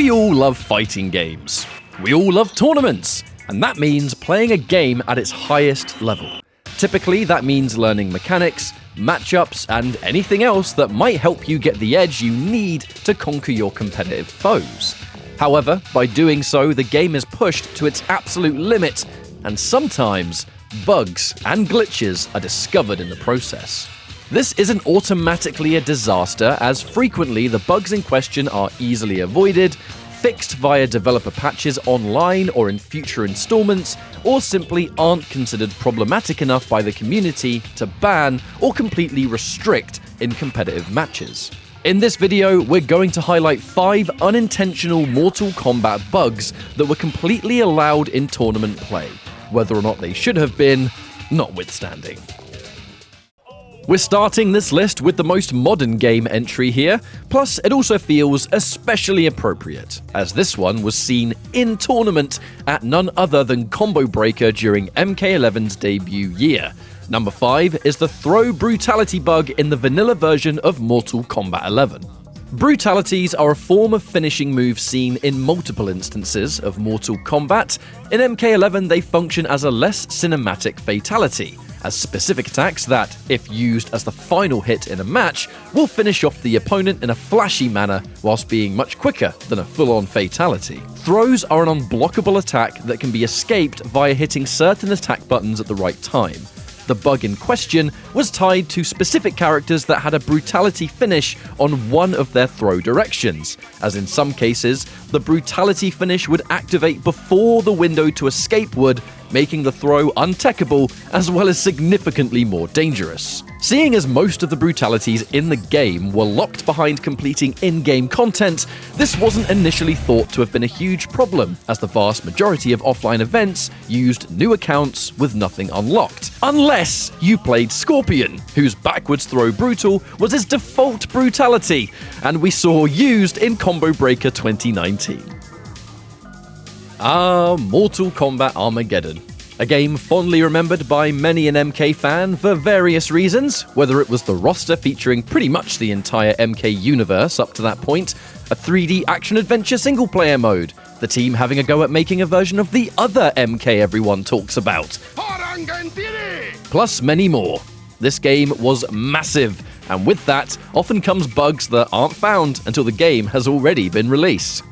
We all love fighting games. We all love tournaments, and that means playing a game at its highest level. Typically, that means learning mechanics, matchups, and anything else that might help you get the edge you need to conquer your competitive foes. However, by doing so, the game is pushed to its absolute limit, and sometimes bugs and glitches are discovered in the process. This isn't automatically a disaster, as frequently the bugs in question are easily avoided, fixed via developer patches online or in future installments, or simply aren't considered problematic enough by the community to ban or completely restrict in competitive matches. In this video, we're going to highlight 5 unintentional Mortal Kombat bugs that were completely allowed in tournament play, whether or not they should have been, notwithstanding. We're starting this list with the most modern game entry here, plus it also feels especially appropriate, as this one was seen in tournament at none other than Combo Breaker during MK11's debut year. Number 5 is the throw brutality bug in the vanilla version of Mortal Kombat 11. Brutalities are a form of finishing move seen in multiple instances of Mortal Kombat. In MK11 they function as a less cinematic fatality, as specific attacks that, if used as the final hit in a match, will finish off the opponent in a flashy manner whilst being much quicker than a full-on fatality. Throws are an unblockable attack that can be escaped via hitting certain attack buttons at the right time. The bug in question was tied to specific characters that had a brutality finish on one of their throw directions, as in some cases, the brutality finish would activate before the window to escape would, making the throw untechable as well as significantly more dangerous. Seeing as most of the brutalities in the game were locked behind completing in-game content, this wasn't initially thought to have been a huge problem, as the vast majority of offline events used new accounts with nothing unlocked. Unless you played Scorpion, whose backwards throw brutal was his default brutality, and we saw used in Combo Breaker 2019. Mortal Kombat Armageddon. A game fondly remembered by many an MK fan for various reasons, whether it was the roster featuring pretty much the entire MK universe up to that point, a 3D action-adventure single-player mode, the team having a go at making a version of the other MK everyone talks about, plus many more. This game was massive, and with that often comes bugs that aren't found until the game has already been released.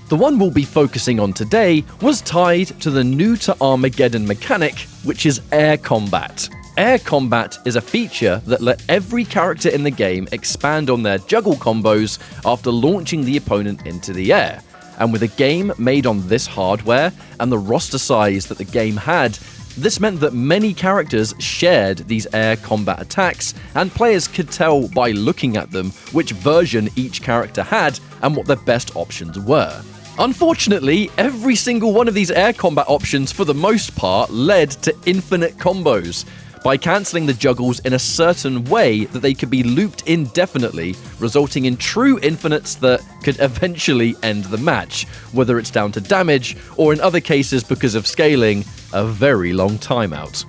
The one we'll be focusing on today was tied to the new to Armageddon mechanic, which is air combat. Air combat is a feature that let every character in the game expand on their juggle combos after launching the opponent into the air. And with a game made on this hardware and the roster size that the game had, this meant that many characters shared these air combat attacks, and players could tell by looking at them which version each character had and what their best options were. Unfortunately, every single one of these air combat options for the most part led to infinite combos, by cancelling the juggles in a certain way that they could be looped indefinitely, resulting in true infinites that could eventually end the match, whether it's down to damage, or in other cases because of scaling, a very long timeout.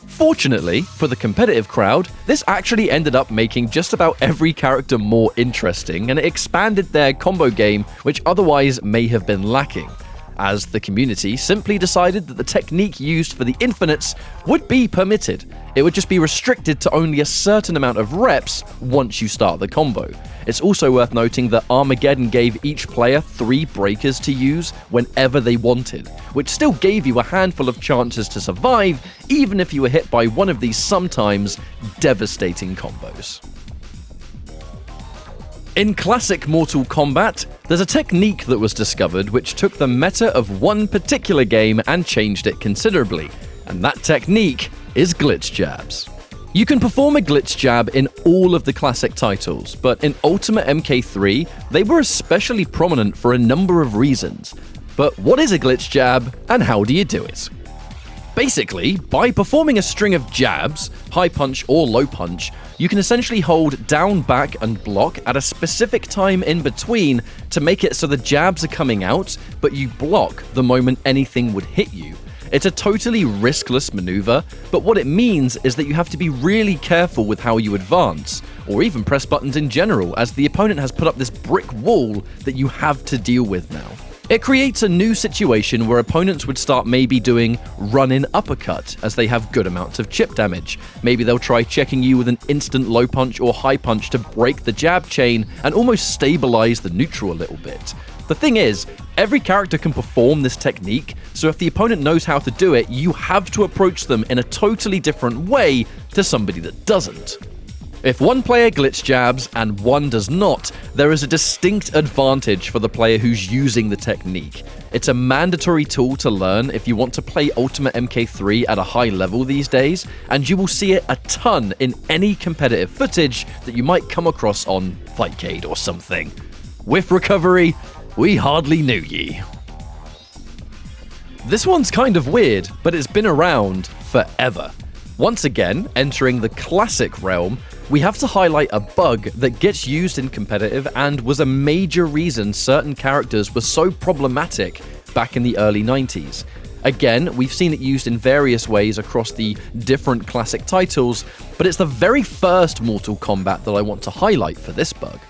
Fortunately, for the competitive crowd, this actually ended up making just about every character more interesting, and it expanded their combo game, which otherwise may have been lacking, as the community simply decided that the technique used for the infinites would be permitted. It would just be restricted to only a certain amount of reps once you start the combo. It's also worth noting that Armageddon gave each player 3 breakers to use whenever they wanted, which still gave you a handful of chances to survive, even if you were hit by one of these sometimes devastating combos. In classic Mortal Kombat, there's a technique that was discovered which took the meta of one particular game and changed it considerably, and that technique is glitch jabs. You can perform a glitch jab in all of the classic titles, but in Ultimate MK3, they were especially prominent for a number of reasons. But what is a glitch jab, and how do you do it? Basically, by performing a string of jabs, high punch or low punch, you can essentially hold down, back, and block at a specific time in between to make it so the jabs are coming out, but you block the moment anything would hit you. It's a totally riskless maneuver, but what it means is that you have to be really careful with how you advance, or even press buttons in general, as the opponent has put up this brick wall that you have to deal with now. It creates a new situation where opponents would start maybe doing run-in uppercut, as they have good amounts of chip damage. Maybe they'll try checking you with an instant low punch or high punch to break the jab chain and almost stabilize the neutral a little bit. The thing is, every character can perform this technique, so if the opponent knows how to do it, you have to approach them in a totally different way to somebody that doesn't. If one player glitch jabs and one does not, there is a distinct advantage for the player who's using the technique. It's a mandatory tool to learn if you want to play Ultimate MK3 at a high level these days, and you will see it a ton in any competitive footage that you might come across on Fightcade or something. Whiff recovery, we hardly knew ye. This one's kind of weird, but it's been around forever. Once again, entering the classic realm, we have to highlight a bug that gets used in competitive and was a major reason certain characters were so problematic back in the early 90s. Again, we've seen it used in various ways across the different classic titles, but it's the very first Mortal Kombat that I want to highlight for this bug.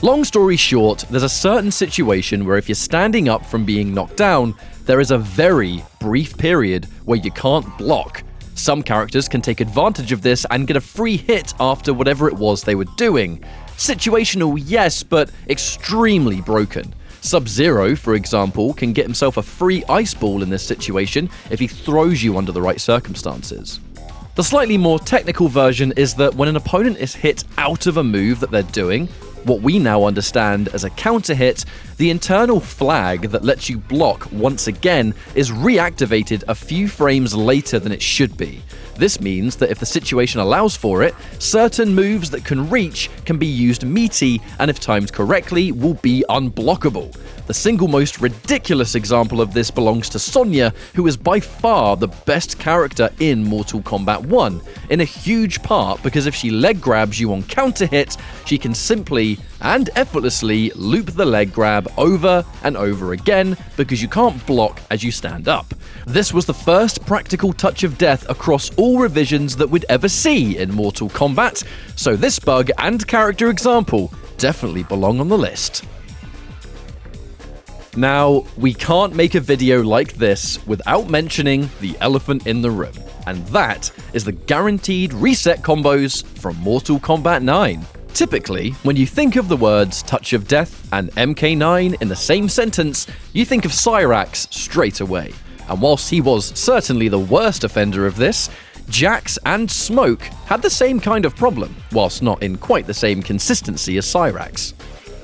Long story short, there's a certain situation where if you're standing up from being knocked down, there is a very brief period where you can't block. Some characters can take advantage of this and get a free hit after whatever it was they were doing. Situational, yes, but extremely broken. Sub-Zero, for example, can get himself a free ice ball in this situation if he throws you under the right circumstances. The slightly more technical version is that when an opponent is hit out of a move that they're doing, what we now understand as a counter hit, the internal flag that lets you block once again is reactivated a few frames later than it should be. This means that if the situation allows for it, certain moves that can reach can be used meaty and if timed correctly will be unblockable. The single most ridiculous example of this belongs to Sonya, who is by far the best character in Mortal Kombat 1, in a huge part because if she leg grabs you on counter hit, she can simply and effortlessly loop the leg grab over and over again because you can't block as you stand up. This was the first practical touch of death across all revisions that we'd ever see in Mortal Kombat, so this bug and character example definitely belong on the list. Now, we can't make a video like this without mentioning the elephant in the room, and that is the guaranteed reset combos from Mortal Kombat 9. Typically, when you think of the words Touch of Death and MK9 in the same sentence, you think of Cyrax straight away. And whilst he was certainly the worst offender of this, Jax and Smoke had the same kind of problem, whilst not in quite the same consistency as Cyrax.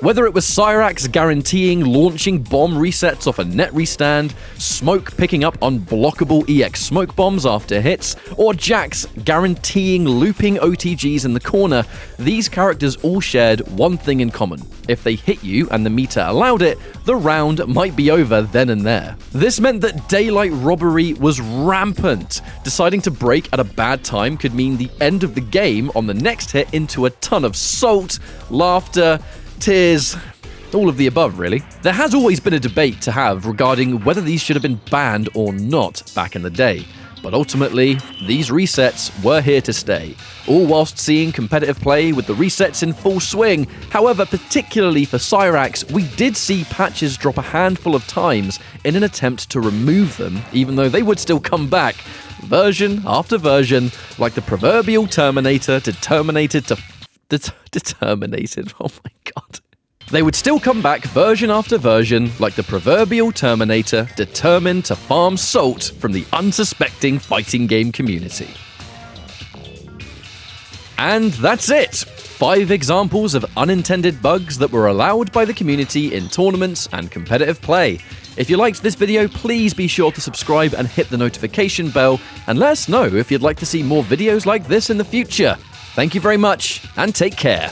Whether it was Cyrax guaranteeing launching bomb resets off a net restand, Smoke picking up unblockable EX smoke bombs after hits, or Jax guaranteeing looping OTGs in the corner, these characters all shared one thing in common. If they hit you and the meter allowed it, the round might be over then and there. This meant that daylight robbery was rampant. Deciding to break at a bad time could mean the end of the game on the next hit into a ton of salt, laughter, tears, all of the above, really. There has always been a debate to have regarding whether these should have been banned or not back in the day, but ultimately, these resets were here to stay, all whilst seeing competitive play with the resets in full swing. However, particularly for Cyrax, we did see patches drop a handful of times in an attempt to remove them, even though they would still come back, version after version, like the proverbial Terminator determinated. Oh my god. They would still come back version after version, like the proverbial Terminator determined to farm salt from the unsuspecting fighting game community. And that's it! 5 examples of unintended bugs that were allowed by the community in tournaments and competitive play. If you liked this video, please be sure to subscribe and hit the notification bell, and let us know if you'd like to see more videos like this in the future. Thank you very much, and take care.